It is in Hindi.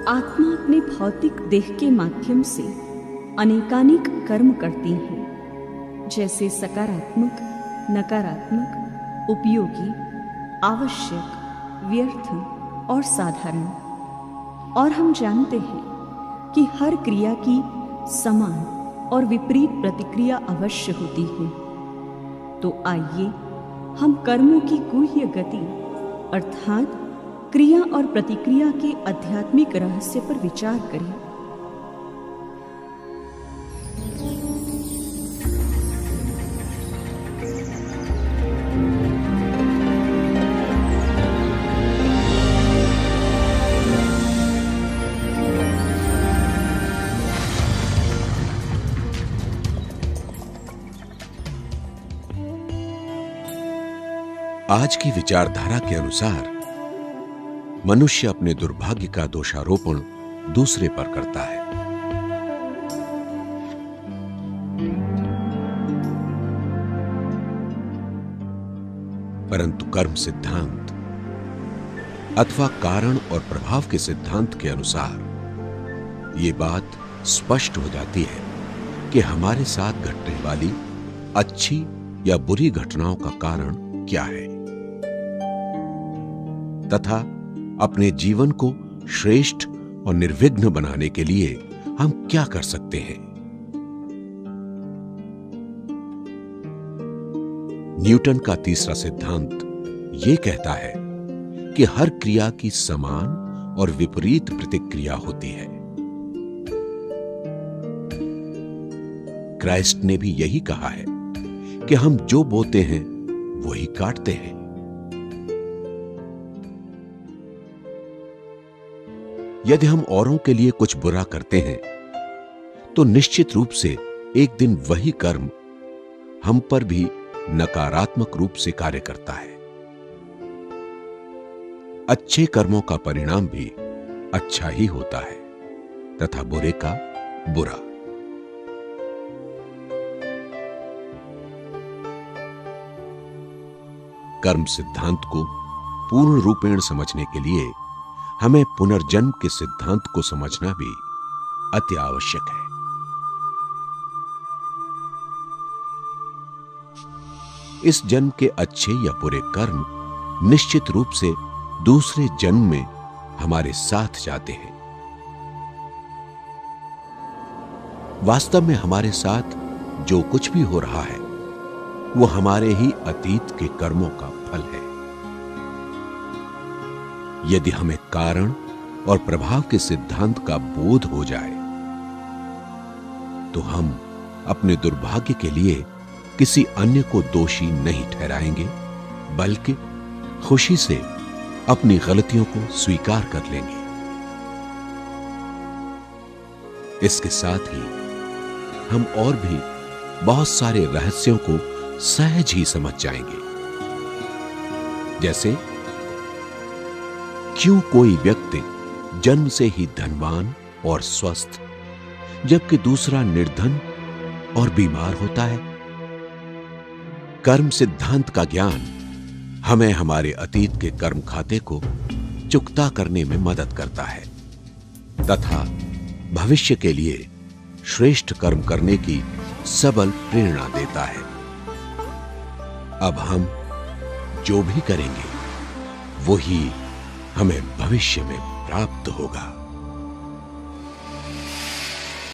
आत्मा अपने भौतिक देह के माध्यम से अनेकानेक कर्म करती है, जैसे सकारात्मक, नकारात्मक, उपयोगी, आवश्यक, व्यर्थ और साधारण। और हम जानते हैं कि हर क्रिया की समान और विपरीत प्रतिक्रिया अवश्य होती है। तो आइए हम कर्मों की गुह्य गति अर्थात क्रिया और प्रतिक्रिया के आध्यात्मिक रहस्य पर विचार करें। आज की विचारधारा के अनुसार मनुष्य अपने दुर्भाग्य का दोषारोपण दूसरे पर करता है। परंतु कर्म सिद्धांत अथवा कारण और प्रभाव के सिद्धांत के अनुसार यह बात स्पष्ट हो जाती है कि हमारे साथ घटने वाली अच्छी या बुरी घटनाओं का कारण क्या है, तथा अपने जीवन को श्रेष्ठ और निर्विघ्न बनाने के लिए हम क्या कर सकते हैं। न्यूटन का तीसरा सिद्धांत यह कहता है कि हर क्रिया की समान और विपरीत प्रतिक्रिया होती है। क्राइस्ट ने भी यही कहा है कि हम जो बोते हैं वही काटते हैं। यदि हम औरों के लिए कुछ बुरा करते हैं तो निश्चित रूप से एक दिन वही कर्म हम पर भी नकारात्मक रूप से कार्य करता है। अच्छे कर्मों का परिणाम भी अच्छा ही होता है तथा बुरे का बुरा। कर्म सिद्धांत को पूर्ण रूपेण समझने के लिए हमें पुनर्जन्म के सिद्धांत को समझना भी अति आवश्यक है। इस जन्म के अच्छे या बुरे कर्म निश्चित रूप से दूसरे जन्म में हमारे साथ जाते हैं। वास्तव में हमारे साथ जो कुछ भी हो रहा है वो हमारे ही अतीत के कर्मों का फल है। यदि हमें कारण और प्रभाव के सिद्धांत का बोध हो जाए तो हम अपने दुर्भाग्य के लिए किसी अन्य को दोषी नहीं ठहराएंगे, बल्कि खुशी से अपनी गलतियों को स्वीकार कर लेंगे। इसके साथ ही हम और भी बहुत सारे रहस्यों को सहज ही समझ जाएंगे। जैसे क्यों कोई व्यक्ति जन्म से ही धनवान और स्वस्थ जबकि दूसरा निर्धन और बीमार होता है। कर्म सिद्धांत का ज्ञान हमें हमारे अतीत के कर्म खाते को चुकता करने में मदद करता है तथा भविष्य के लिए श्रेष्ठ कर्म करने की सबल प्रेरणा देता है। अब हम जो भी करेंगे वही हमें भविष्य में प्राप्त होगा।